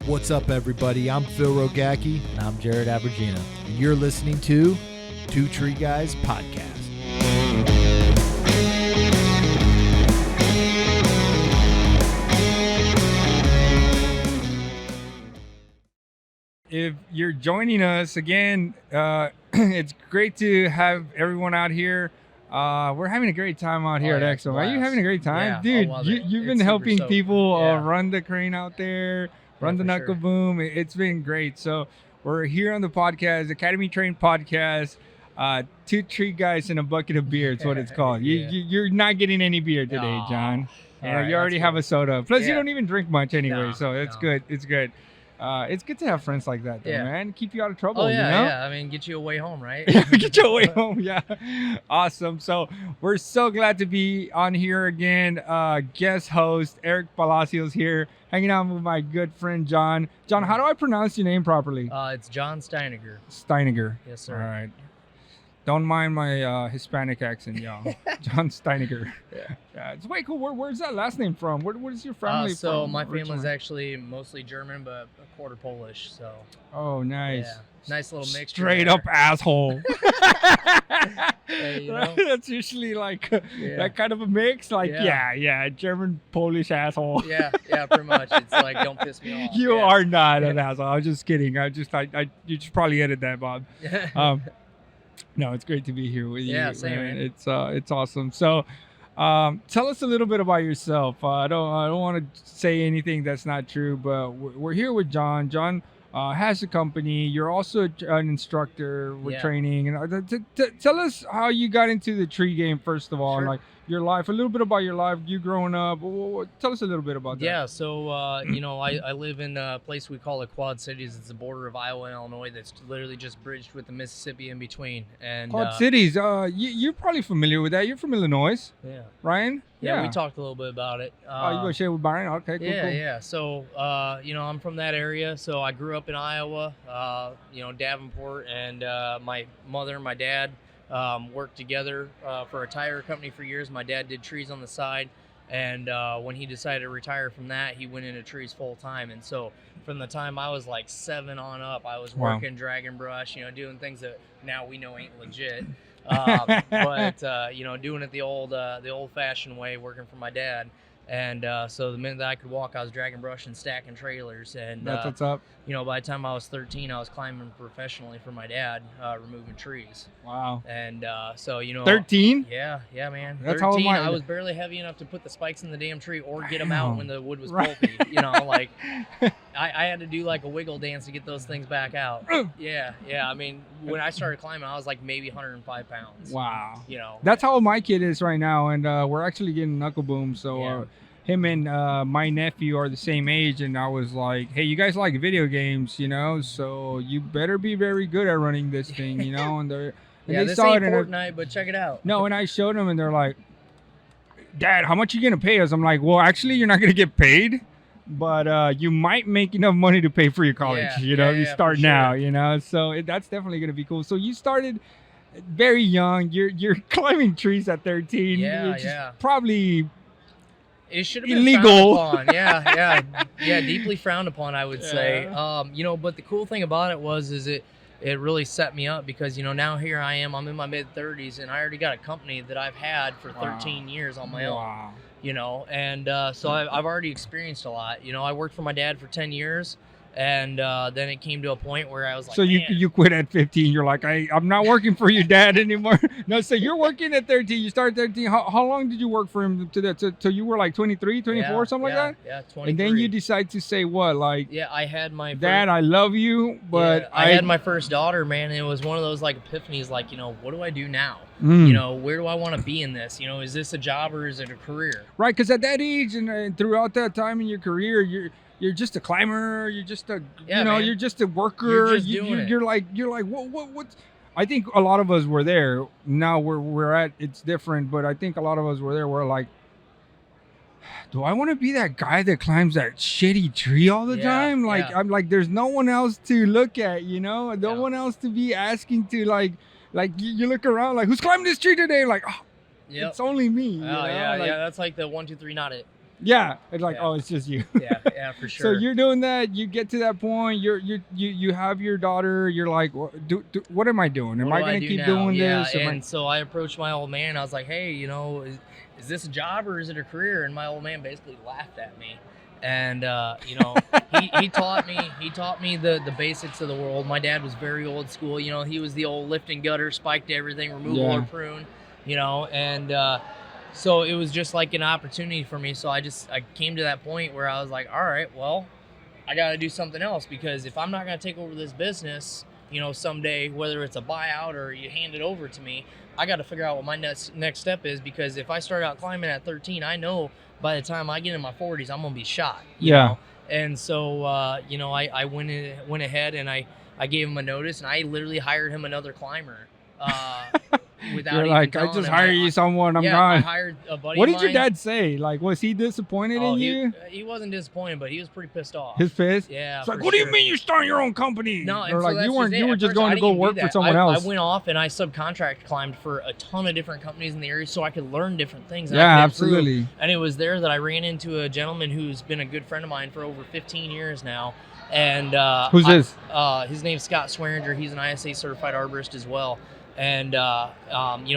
What's up, everybody? I'm Phil Rogacki. And I'm Jared Abergina. And you're listening to Two Tree Guys Podcast. If you're joining us again, it's great to have everyone out here. We're having a great time out here at Exo. Are you having a great time? Yeah, dude, you've been helping people run the crane out there, run the knuckle boom. It's been great. So we're here on the podcast, Academy Train Podcast. Two Tree Guys and a bucket of beer. It's what it's called. You're not getting any beer today, John. You already have a soda. Plus, you don't even drink much anyway, so it's good. It's good. It's good to have friends like that, though, man. Keep you out of trouble, you know? Yeah. I mean, get you away home, right? Get you away home, yeah. Awesome. So we're so glad to be on here again. Guest host Eric Palacios here, hanging out with my good friend John. John, how do I pronounce your name properly? It's John Steiniger. Steiniger. Yes, sir. All right. Don't mind my Hispanic accent, y'all. John Steiniger. Yeah, it's way cool. Where's that last name from? Where is your family from? So my family's actually mostly German, but a quarter Polish. So. Oh, nice. Yeah. Nice little mixture. Straight up asshole. Hey, you know? That's usually like that kind of a mix. Like, German Polish asshole. Yeah, pretty much. It's like, don't piss me off. You are not an asshole. I was just kidding. You should probably edit that, Bob. No, it's great to be here with you. Yeah, same, man. It's awesome. So, tell us a little bit about yourself. I don't want to say anything that's not true, but we're here with John. John has a company. You're also an instructor with training. And tell us how you got into the tree game, first of all, and like your life, a little bit about your life, you growing up. Tell us a little bit about that. Yeah, so, I live in a place we call the Quad Cities. It's the border of Iowa and Illinois that's literally just bridged with the Mississippi in between. And Quad Cities, you're probably familiar with that. You're from Illinois, Ryan? Yeah, we talked a little bit about it. You go share with Byron? Okay, cool. Yeah. So, I'm from that area. So I grew up in Iowa, Davenport, and my mother and my dad worked together for a tire company for years. My dad did trees on the side, and when he decided to retire from that, he went into trees full time. And so from the time I was like 7 on up, I was working dragon brush, doing things that now we know ain't legit. But doing it the old-fashioned way, working for my dad. And so the minute that I could walk, I was dragging brush and stacking trailers. And that's what's up. By the time I was 13, I was climbing professionally for my dad, removing trees. Wow. And 13? Yeah, man. That's 13. how I was barely heavy enough to put the spikes in the damn tree or get them out when the wood was pulpy. I had to do like a wiggle dance to get those things back out. Yeah. I mean, when I started climbing, I was like maybe 105 pounds. Wow. That's how old my kid is right now, and we're actually getting knuckle boom. So him and my nephew are the same age, and I was like, hey, you guys like video games, so you better be very good at running this thing, and they this saw ain't it Fortnite, but check it out. No, and I showed them, and they're like, Dad, how much are you gonna pay us? I'm like, well, actually, you're not gonna get paid, but you might make enough money to pay for your college. You start now, so that's definitely gonna be cool. So you started very young. You're climbing trees at 13. Probably. It should have been illegal. Frowned upon. Yeah, deeply frowned upon, I would say. But the cool thing about it is it really set me up because, now here I am, I'm in my mid-30s, and I already got a company that I've had for 13 years on my own, and so I've already experienced a lot. I worked for my dad for 10 years. And then it came to a point where I was like, so you quit at 15. You're like, I'm not working for your dad anymore. No, so you're working at 13. You started 13. How long did you work for him till you were like 23, 24, something like that? Yeah, 23. And then you decide to say what? Like, I had my Dad, I love you, but I had my first daughter, man. And it was one of those like epiphanies, like, what do I do now? Where do I want to be in this? Is this a job or is it a career? Right, because at that age and throughout that time in your career, you're just a climber. You're just a, you're just a worker. You're like, what? I think a lot of us were there. Now we're at, it's different, but I think a lot of us were there. We're like, do I want to be that guy that climbs that shitty tree all the time? Like, I'm like, there's no one else to look at, no one else to be asking to like you look around like, who's climbing this tree today? Like, it's only me. That's like the 1, 2, 3, not it. Yeah, it's like, Yeah. oh, it's just you. Yeah, for So sure. you're doing that. You get to that point. You have your daughter. You're like, what am I doing? Am What I do gonna do keep now? doing Yeah, this? Am I- and so I approached my old man. I was like, hey, is this a job or is it a career? And my old man basically laughed at me. And he taught me the basics of the world. My dad was very old school. He was the old lift and gutter, spiked everything, removal or prune. And so it was just like an opportunity for me. So I came to that point where I was like, all right, well, I got to do something else, because if I'm not going to take over this business, someday, whether it's a buyout or you hand it over to me, I got to figure out what my next step is. Because if I start out climbing at 13, I know by the time I get in my 40s, I'm going to be shot. You know? And so, I went ahead and I gave him a notice, and I literally hired him another climber. Without You're even like, I telling just him. hire you someone. I'm I gone. hired a buddy. What of did your mine. dad say? Like, was he disappointed in you? He wasn't disappointed, but he was pretty pissed off. His fist? Yeah. It's like, for what do you sure. mean you're starting your own company? No, and or so like that's you weren't. just it. You were At just first, going I to go didn't even work do for that. someone else. I went off and I subcontract climbed for a ton of different companies in the area, so I could learn different things. And I Yeah, could improve. absolutely. And it was there that I ran into a gentleman who's been a good friend of mine for over 15 years now. And Who's this? His name's Scott Swearinger. He's an ISA certified arborist as well. And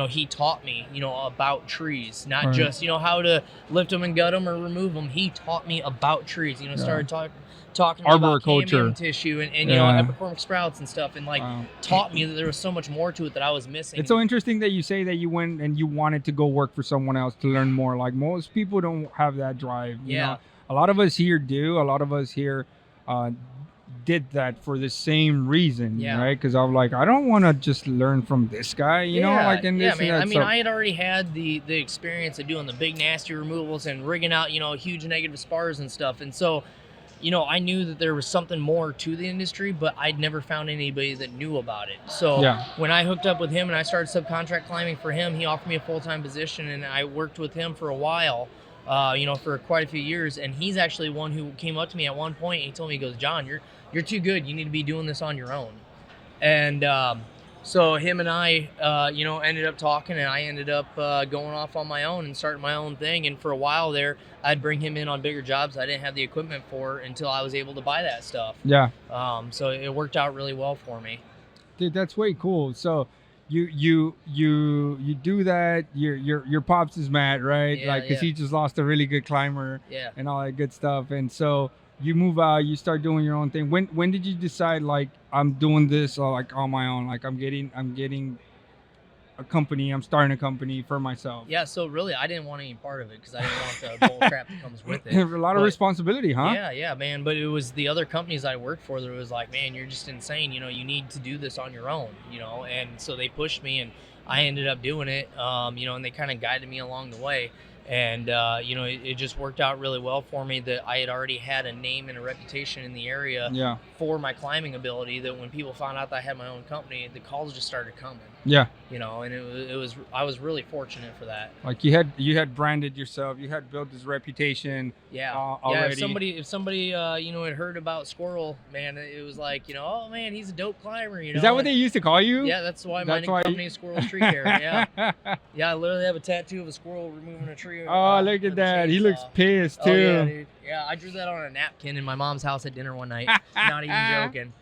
he taught me, about trees, not just how to lift them and gut them or remove them. He taught me about trees. Started talking to me about cambium tissue and epicormic sprouts and stuff, and taught me that there was so much more to it that I was missing. It's so interesting that you say that you went and you wanted to go work for someone else to learn more. Like, most people don't have that drive. You know? A lot of us here do. A lot of us here did that for the same reason, right? Because I'm like, I don't want to just learn from this guy, you know, like in this. Man. And that. I had already had the experience of doing the big nasty removals and rigging out, huge negative spars and stuff, and so, I knew that there was something more to the industry, but I'd never found anybody that knew about it. So when I hooked up with him and I started subcontract climbing for him, he offered me a full-time position, and I worked with him for a while. For quite a few years, and he's actually one who came up to me at one point and he told me, he goes, John, you're too good. You need to be doing this on your own. And so him and I, ended up talking, and I ended up going off on my own and starting my own thing. And for a while there, I'd bring him in on bigger jobs I didn't have the equipment for until I was able to buy that stuff. Yeah. So it worked out really well for me. Dude, that's way cool. So you do that. Your pops is mad, right? Yeah, because he just lost a really good climber. Yeah. And all that good stuff. And so you move out, you start doing your own thing. When did you decide, like, I'm doing this like on my own? Like, I'm getting a company. I'm starting a company for myself. Yeah. So really, I didn't want any part of it because I didn't want the bull crap that comes with it. A lot of responsibility, huh? Yeah, man. But it was the other companies I worked for that was like, man, you're just insane. You need to do this on your own. And so they pushed me, and I ended up doing it. And they kind of guided me along the way. And, it just worked out really well for me that I had already had a name and a reputation in the area for my climbing ability, that when people found out that I had my own company, the calls just started coming. Yeah. And I was really fortunate for that. Like, you had branded yourself, you had built this reputation. Already. If somebody had heard about Squirrel, man, it was like, oh man, he's a dope climber. Is that what they used to call you? Yeah, that's why my company is Squirrel Tree Care. Yeah. Yeah, I literally have a tattoo of a squirrel removing a tree. Oh, look at that. He looks pissed too. Oh, yeah, dude. Yeah, I drew that on a napkin in my mom's house at dinner one night. Not even joking.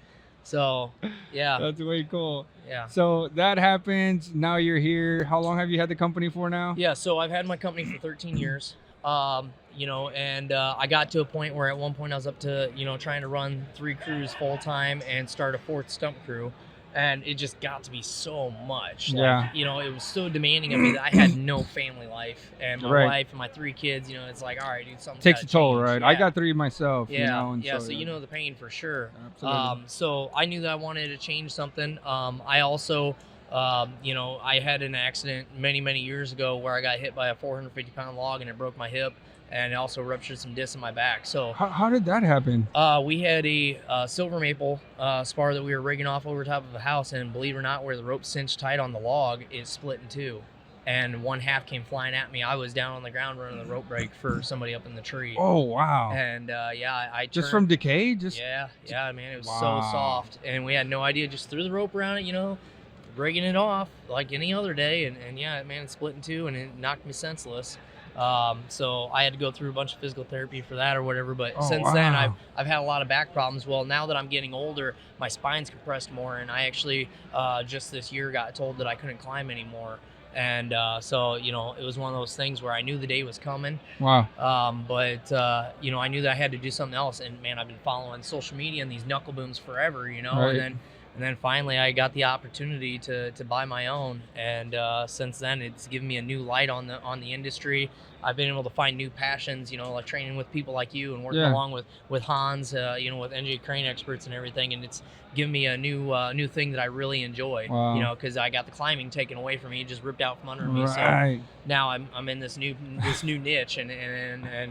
So, yeah. That's way cool. Yeah. So that happens. Now you're here. How long have you had the company for now? Yeah, so I've had my company for 13 years. And I got to a point where at one point I was up to, trying to run 3 crews full time and start a 4th stump crew. And it just got to be so much. Like, it was so demanding of me that I had no family life. And my wife and my 3 kids, it's like, all right, dude, something takes a toll, change. right? Yeah. I got 3 myself. So the pain for sure. Absolutely. So I knew that I wanted to change something. I also, I had an accident many years ago where I got hit by a 450-pound log and it broke my hip. And it also ruptured some discs in my back. So how did that happen? We had a silver maple spar that we were rigging off over top of a house, and believe it or not, where the rope cinched tight on the log, it split in 2, and one half came flying at me. I was down on the ground running the rope break for somebody up in the tree. Oh wow! And I just from decay, yeah, man, it was so soft, and we had no idea. Just threw the rope around it, rigging it off like any other day, and yeah, man, it split in 2, and it knocked me senseless. So I had to go through a bunch of physical therapy for that or whatever. But Oh, then, wow. I've had a lot of back problems. Well, now that I'm getting older, my spine's compressed more, and I actually just this year got told that I couldn't climb anymore. And so, you know, it was one of those things where I knew the day was coming. Wow. But you know, I knew that I had to do something else. And man, I've been following social media and these knuckle booms forever, you know. Right. And then finally I got the opportunity to buy my own, and since then it's given me a new light on the industry. I've been able to find new passions, you know, like training with people like you and working along with Hans, you know, with NJ Crane experts and everything, and it's given me a new thing that I really enjoy. Wow. You know, because I got the climbing taken away from me, just ripped out from under me. Right. So now I'm in this new niche, and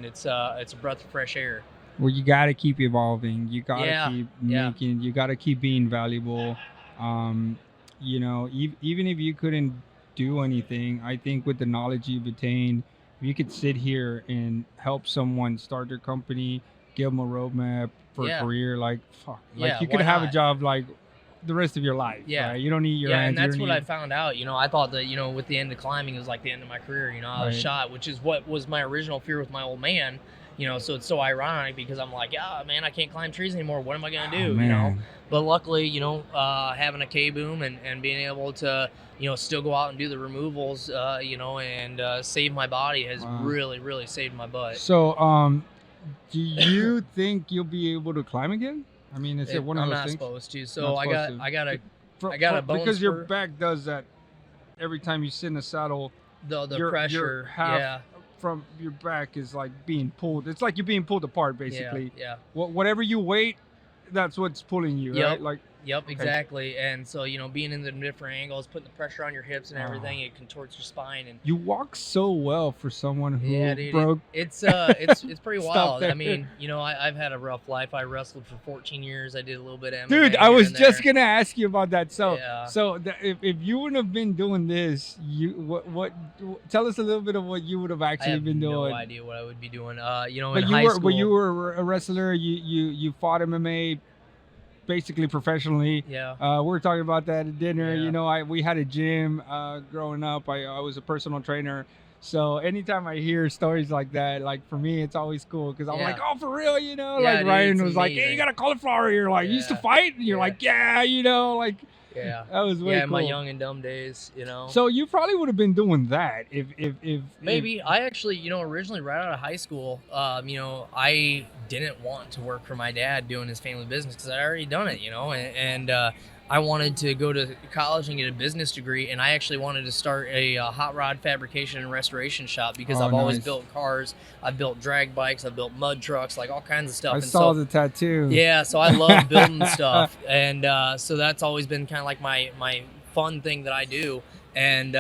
it's a breath of fresh air. Well, you got to keep evolving. You got to Yeah. keep Yeah. making, you got to keep being valuable. You know, even if you couldn't do anything, I think with the knowledge you've attained, if you could sit here and help someone start their company, give them a roadmap for a Yeah. career, like, fuck. Like, Yeah, you could why have a not? job, like, the rest of your life. Yeah. Right? You don't need your Yeah, hands. and you that's don't what I need- found out. You know, I thought that, you know, with the end of climbing, it was like the end of my career. You know, I was Right. shot, which is what was my original fear with my old man. You know, so it's so ironic because I'm like, yeah, man, I can't climb trees anymore. What am I gonna do? Oh, You know, man. but luckily, you know, having a K boom and being able to, you know, still go out and do the removals, you know, and save my body has Wow. really saved my butt. So, do you think you'll be able to climb again? I mean, is it one of I'm those not things? supposed to. So Not I supposed to. got For- I got a for- bone because your spur. back does that every time you sit in a saddle. the your pressure. half Yeah. from your back is like being pulled. It's like you're being pulled apart, basically. Yeah. Whatever you weight, that's what's pulling you, Yep. right? Like, Yep, exactly. And so, you know, being in the different angles, putting the pressure on your hips and everything, it contorts your spine. And you walk so well for someone who yeah, dude, broke. it's pretty Stop wild. there. I mean, you know, I've had a rough life. I wrestled for 14 years. I did a little bit of MMA. Dude, I here was and just there. gonna ask you about that. So, Yeah. if you wouldn't have been doing this, what? Tell us a little bit of what you would have I actually have been no doing. idea what I would be doing. You know, But in you high were, school. but you were a wrestler. You fought MMA, basically professionally. Yeah. We were talking about that at dinner. Yeah. You know, we had a gym growing up. I was a personal trainer. So anytime I hear stories like that, like for me, it's always cool because I'm Yeah. like, oh, for real, you know? Yeah, Like dude, Ryan it's was like, hey, amazing. you got a cauliflower here. Like, you used to Yeah. fight? And you're Yeah. like, yeah, you know, like Yeah. that was way Yeah, cool. in my young and dumb days, you know. So you probably would have been doing that if Maybe I actually, you know, originally right out of high school, you know, I didn't want to work for my dad doing his family business because I'd already done it, you know, and I wanted to go to college and get a business degree, and I actually wanted to start a hot rod fabrication and restoration shop because Oh, I've always nice. built cars, I've built drag bikes, I've built mud trucks, like all kinds of stuff. I and saw so, the tattoo. yeah, so I love building stuff, and so that's always been kind of like my fun thing that I do. And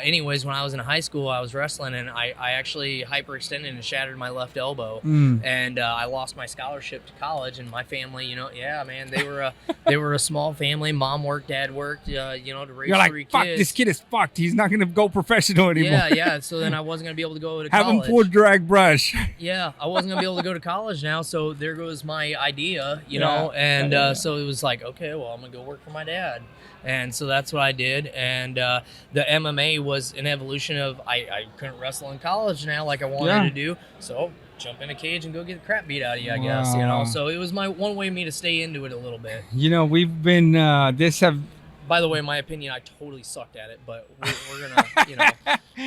anyways, when I was in high school, I was wrestling, and I actually hyperextended and shattered my left elbow, and I lost my scholarship to college. And my family, you know, yeah, man, they were a small family. Mom worked, dad worked, you know, to raise You're like, 3 fuck, kids. this kid is fucked. He's not gonna go professional anymore. Yeah. So then I wasn't gonna be able to go to Have him college. pull drag brush. Yeah, I wasn't gonna be able to go to college now, so there goes my idea, you Yeah. know. And Yeah. so it was like, okay, well, I'm gonna go work for my dad, and so that's what I did. And the MMA was an evolution of I couldn't wrestle in college now like I wanted Yeah. to do, so jump in a cage and go get the crap beat out of you, I guess, you know. Wow. So it was my one way of me to stay into it a little bit. You know, we've been By the way, in my opinion, I totally sucked at it, but we're gonna, you know,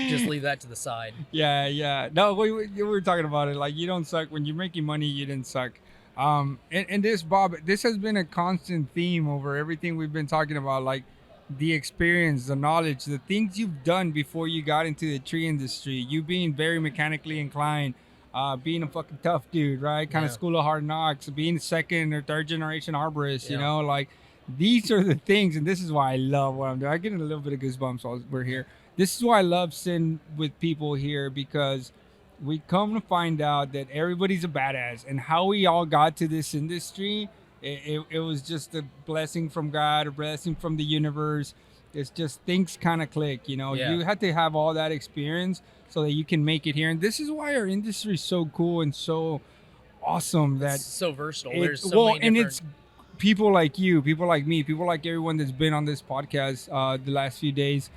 just leave that to the side. Yeah. No, we were talking about it. Like, you don't suck when you're making money. You didn't suck. And this, Bob, this has been a constant theme over everything we've been talking about. Like the experience, the knowledge, the things you've done before you got into the tree industry. You being very mechanically inclined, being a fucking tough dude, right? Kind of Yeah. school of hard knocks, being a second or third generation arborist. You Yeah. know, like these are the things, and this is why I love what I'm doing. I get a little bit of goosebumps while we're here. This is why I love sitting with people here, because we come to find out that everybody's a badass, and how we all got to this industry, it was just a blessing from God, a blessing from the universe. It's just things kind of click, you know. Yeah. You had to have all that experience so that you can make it here, and this is why our industry is so cool and so awesome. That It's so versatile. it- There's so many and different. it's people like you, people like me, people like everyone that's been on this podcast the last few days.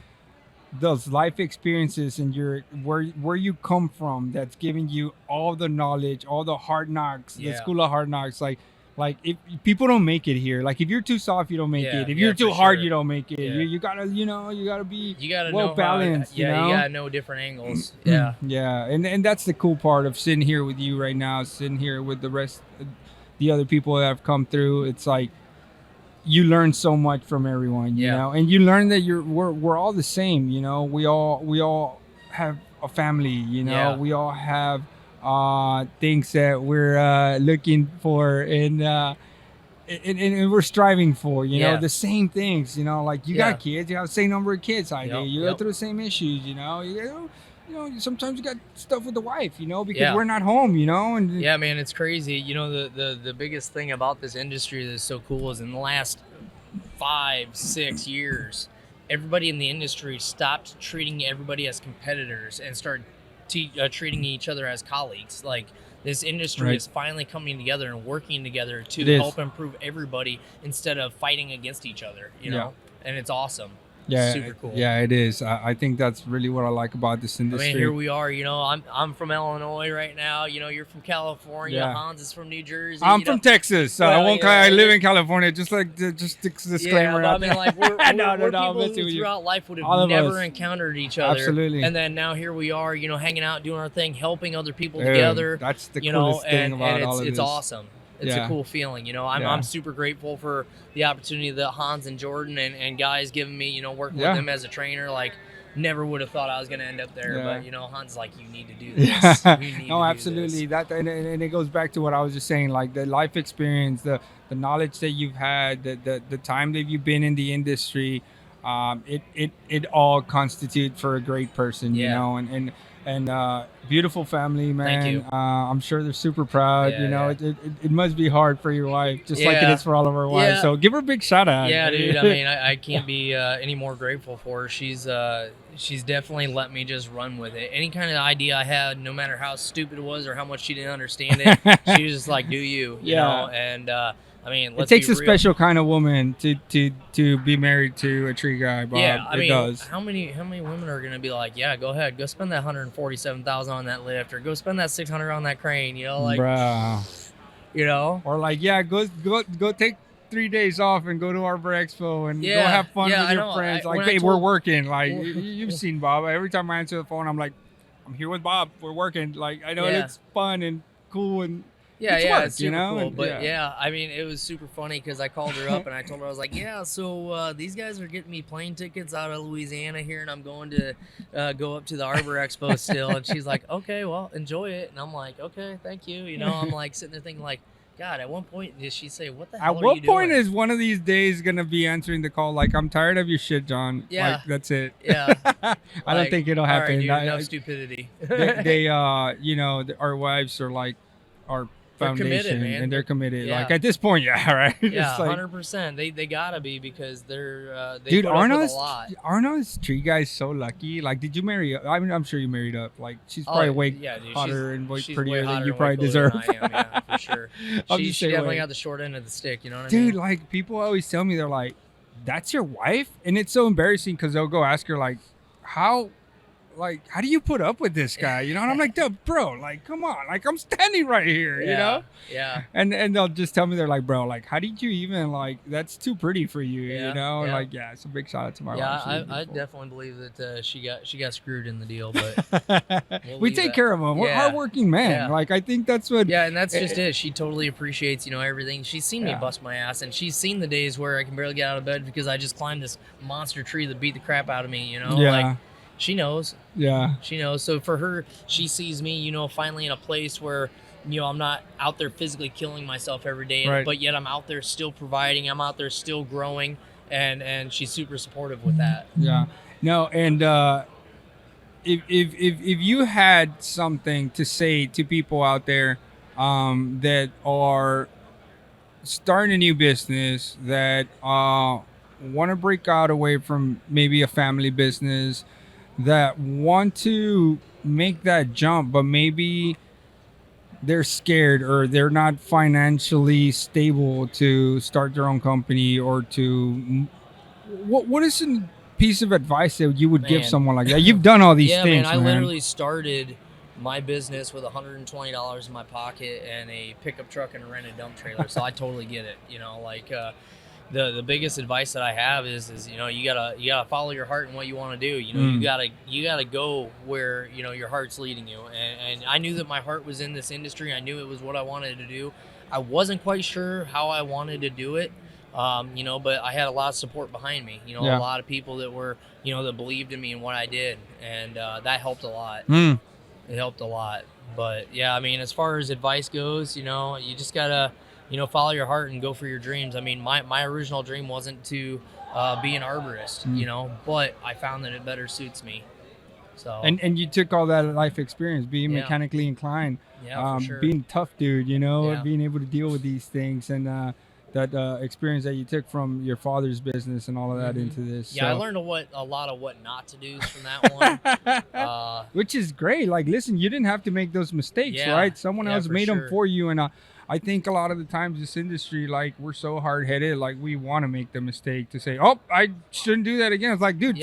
those life experiences and your where you come from, that's giving you all the knowledge, all the hard knocks, the school of hard knocks. Like if people don't make it here, like if you're too soft, you don't make it. If you're too hard, you don't make it. You gotta, you gotta be well balanced. You gotta know different angles. Yeah. And that's the cool part of sitting here with you right now, sitting here with the rest, the other people that have come through. It's like you learn so much from everyone, you know, and you learn that we're all the same. We all have a family. We all have things that we're looking for and we're striving for, the same things, like you got kids, you have the same number of kids I do, you go through the same issues, sometimes you got stuff with the wife, because we're not home, and yeah, man, it's crazy. The biggest thing about this industry that's so cool is in the last 5-6 years, everybody in the industry stopped treating everybody as competitors and started treating each other as colleagues. Like, this industry is finally coming together and working together to help improve everybody instead of fighting against each other, and it's awesome. Super cool. Yeah, it is. I think that's really what I like about this industry. I mean, here we are, I'm from Illinois right now, you're from California, Hans is from New Jersey. I'm from Texas, so I live in California, just disclaimer. I mean, like, we're people who throughout life would have never encountered each other. Absolutely. And then now here we are, hanging out, doing our thing, helping other people together. That's the coolest thing about all of this. It's awesome. It's a cool feeling, I'm super grateful for the opportunity that Hans and Jordan and guys giving me, working with them as a trainer. Like, never would have thought I was going to end up there, but Hans is like, you need to do this. No, absolutely. That and it goes back to what I was just saying, like the life experience, the knowledge that you've had, the time that you've been in the industry, it all constitute for a great person, and beautiful family, man. Thank you. I'm sure they're super proud. It must be hard for your wife, just like it is for all of our wives. So give her a big shout out. Yeah, dude. I mean, I can't be any more grateful for her. She's definitely let me just run with it. Any kind of idea I had, no matter how stupid it was or how much she didn't understand it, she was just like, "Do you?" You know. And I mean, it takes a special kind of woman to be married to a tree guy, Bob. Yeah, I mean, does. How many women are gonna be like, yeah, go ahead, go spend that $147,000 on that lift, or go spend that $600 on that crane, like, bruh. Or like, yeah, go take 3 days off and go to Arbor Expo and go have fun with your friends. We're working. Like, you've seen Bob. Every time I answer the phone, I'm like, I'm here with Bob. We're working. Like, I know it's fun and cool and. It's super cool. But I mean, it was super funny because I called her up and I told her, I was like, so these guys are getting me plane tickets out of Louisiana here, and I'm going to go up to the Arbor Expo still. And she's like, okay, well, enjoy it. And I'm like, okay, thank you. I'm like sitting there thinking, like, God, at one point did she say, what the hell are you doing? At what point is one of these days going to be answering the call like, I'm tired of your shit, John? Yeah. Like, that's it. Yeah. I don't think it'll happen. All right, dude, enough stupidity. they our wives are like our foundation, committed, man. And they're committed. Like, at this point, right? Yeah, 100%. They gotta be, because they're they dude, put up with a lot. Aren't those tree guys so lucky? Like, did you marry? I mean, I'm sure you married up. Like, she's probably way hotter and way prettier than you probably deserve. Than I am, yeah, for sure. She definitely got the short end of the stick. You know what I mean? Dude, like, people always tell me, they're like, "That's your wife," and it's so embarrassing because they'll go ask her like, how do you put up with this guy? And I'm like, dude, bro, like, come on, like, I'm standing right here, Yeah. And they'll just tell me, they're like, bro, like, how did you even, like, that's too pretty for you, Like, it's a big shout out to my wife. Yeah, I definitely believe that she got screwed in the deal, but we take care of them. We're hardworking men. Yeah. Like, I think that's what. Yeah, and that's just it. She totally appreciates, everything. She's seen me bust my ass, and she's seen the days where I can barely get out of bed because I just climbed this monster tree that beat the crap out of me, Like, she knows. Yeah. She knows. So for her, she sees me, finally in a place where, I'm not out there physically killing myself every day, but yet I'm out there still providing. I'm out there still growing, and she's super supportive with that. Yeah. No, and if you had something to say to people out there that are starting a new business, that want to break out away from maybe a family business, that want to make that jump, but maybe they're scared or they're not financially stable to start their own company, or to what is a piece of advice that you would give Man. someone like that? You've done all these Yeah, things, man. I literally started my business with $120 in my pocket and a pickup truck and a rented dump trailer. So I totally get it. You know, like the biggest advice that I have is you know, you gotta follow your heart and what you want to do. You know, you gotta go where, you know, your heart's leading you. And I knew that my heart was in this industry. I knew it was what I wanted to do. I wasn't quite sure how I wanted to do it. You know, but I had a lot of support behind me. You know, a lot of people that were, you know, that believed in me and what I did, and that helped a lot. It helped a lot. But yeah, I mean, as far as advice goes, you know, you just gotta, you know, follow your heart and go for your dreams. I mean, my original dream wasn't to be an arborist, you know, but I found that it better suits me. So and you took all that life experience, being mechanically inclined, for sure. being tough, dude, you know, being able to deal with these things, and that experience that you took from your father's business and all of that into this. Yeah, so I learned a lot of what not to do from that one. Which is great. Like, listen, you didn't have to make those mistakes, right? Someone else made them for you. And I think a lot of the times this industry, like, we're so hard-headed, like, we want to make the mistake to say, oh, I shouldn't do that again. It's like, dude,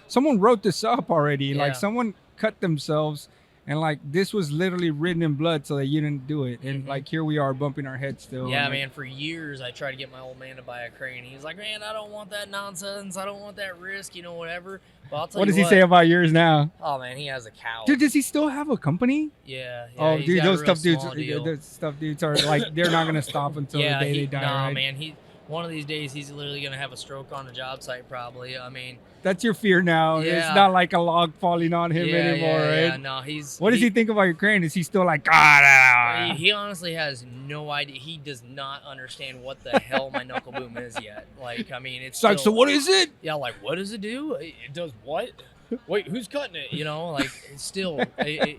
someone wrote this up already. Like, someone cut themselves. And like, this was literally written in blood so that you didn't do it. And like, here we are bumping our heads still. Yeah, man, for years I tried to get my old man to buy a crane. He's like, man, I don't want that nonsense. I don't want that risk, you know, whatever. But I'll tell what does he say about yours now? Oh, man, he has a cow. Dude, does he still have a company? Yeah. Oh, dude, those tough dudes are like, they're not going to stop until the day they die, right? Man, one of these days he's literally going to have a stroke on a job site probably. I mean, that's your fear now. Yeah. It's not like a log falling on him anymore, right? Yeah, no, what does he think about your crane? Is he still like, God? He honestly has no idea. He does not understand what the hell my knuckle boom is yet. Like, I mean, it's like, so what is it? Yeah, like, what does it do? It does what? Wait, who's cutting it? You know, like,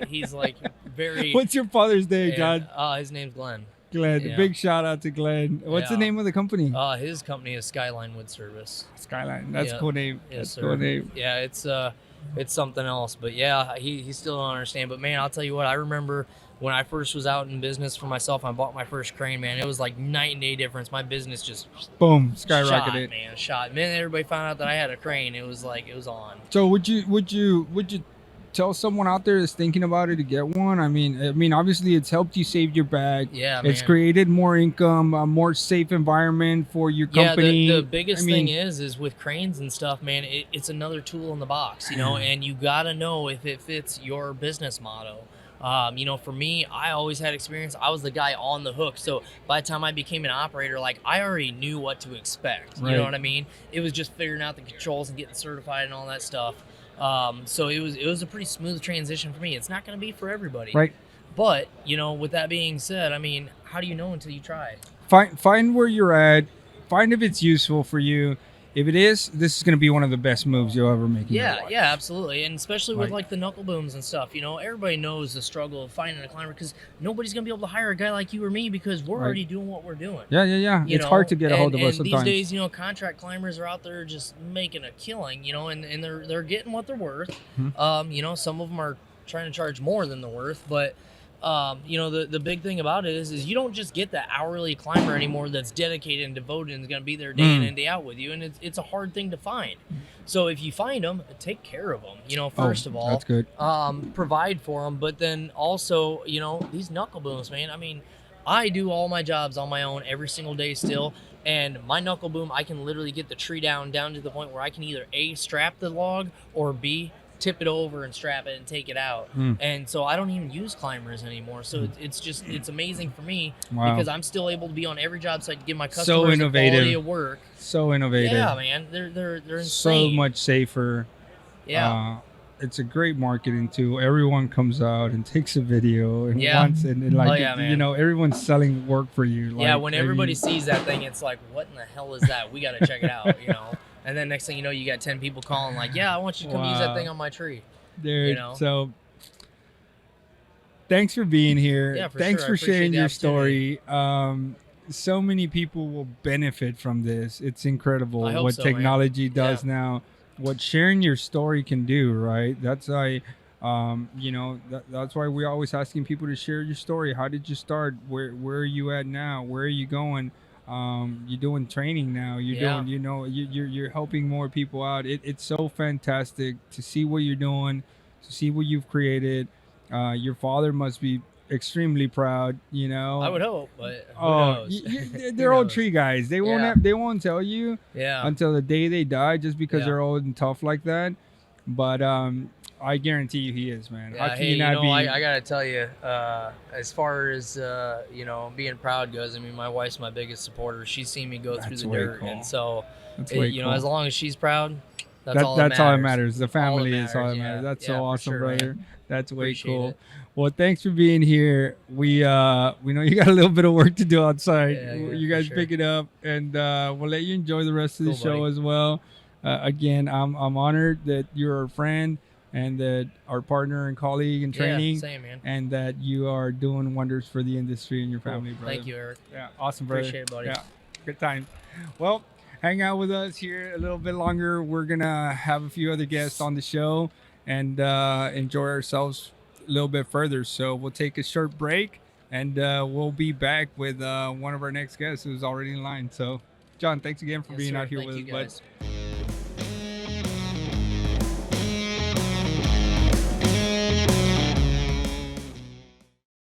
he's like very. What's your father's name, John? His name's Glenn. Glenn, big shout out to Glenn. What's the name of the company? His company is Skyline Wood Service. Skyline, that's a cool name. Yes, cool name. Yeah, it's something else. But yeah, he still don't understand. But man, I'll tell you what, I remember when I first was out in business for myself, I bought my first crane, man. It was like night and day difference. My business just boom, skyrocketed. Shot. Man, everybody found out that I had a crane. It was like, it was on. So would you tell someone out there that's thinking about it to get one? I mean, obviously it's helped you save your bag. Yeah, it's created more income, a more safe environment for your company. The biggest thing is with cranes and stuff, man. It's another tool in the box, you know, and you gotta know if it fits your business motto. You know, for me, I always had experience. I was the guy on the hook. So by the time I became an operator, like, I already knew what to expect. You know what I mean? It was just figuring out the controls and getting certified and all that stuff. So it was a pretty smooth transition for me. It's not going to be for everybody. Right. But, you know, with that being said, I mean, how do you know until you try? Find where you're at. Find if it's useful for you. If it is, this is going to be one of the best moves you'll ever make in your life. Yeah, absolutely. And especially with like the knuckle booms and stuff, you know, everybody knows the struggle of finding a climber because nobody's going to be able to hire a guy like you or me because we're already doing what we're doing. Yeah. It's hard to get a hold of us sometimes. These days, you know, contract climbers are out there just making a killing, you know, and they're getting what they're worth. You know, some of them are trying to charge more than they're worth, but you know, the big thing about it is you don't just get that hourly climber anymore that's dedicated and devoted and is going to be there day in and day out with you. And it's a hard thing to find. So if you find them, take care of them, you know, first of all. That's good. Provide for them. But then also, you know, these knuckle booms, man, I mean, I do all my jobs on my own every single day still. And my knuckle boom, I can literally get the tree down to the point where I can either A, strap the log, or B, tip it over and strap it and take it out. And so I don't even use climbers anymore. So it's amazing for me because I'm still able to be on every job site to give my customers the quality of work. So innovative. Yeah, man. They're insane. So much safer. Yeah. It's a great marketing tool. Everyone comes out and takes a video and wants it. And like, you know, everyone's selling work for you. Like, when everybody sees that thing, it's like, what in the hell is that? We got to check it out, you know? And then next thing you know, you got 10 people calling like, yeah, I want you to come use that thing on my tree. Dude, you know? So thanks for being here. Yeah, thanks for sharing your story. So many people will benefit from this. It's incredible what technology does now, what sharing your story can do, right? That's why, you know, that's why we're always asking people to share your story. How did you start? Where are you at now? Where are you going? You're doing training now. You're doing, you're helping more people out. It's so fantastic to see what you're doing, to see what you've created. Your father must be extremely proud. I would hope, but who knows? They're old tree guys. They won't tell you Yeah. until the day they die, just because Yeah. they're old and tough like that. But I guarantee you he is, man. Yeah, How can you not be? I gotta tell you, as far as being proud goes, I mean, my wife's my biggest supporter. She's seen me go through the dirt, cool. and so That's cool. As long as she's proud, that's all that matters. The family is all that Yeah. matters. That's Yeah, so for awesome, sure, brother. man. That's way Appreciate cool. it. Well, thanks for being here. We know you got a little bit of work to do outside. Yeah, You guys for pick it up, and we'll let you enjoy the rest of the Cool, show buddy. as well. Again, I'm honored that you're our friend and that our partner and colleague in training, Yeah, same, man. and that you are doing wonders for the industry and your family, brother. Thank you, Eric. Yeah, awesome, brother. Appreciate it, buddy. Yeah, good time. Well, hang out with us here a little bit longer. We're gonna have a few other guests on the show and enjoy ourselves a little bit further. So we'll take a short break, and we'll be back with one of our next guests who's already in line. So, John, thanks again for Yes, being sir. out here Thank with you, us, bud. guys.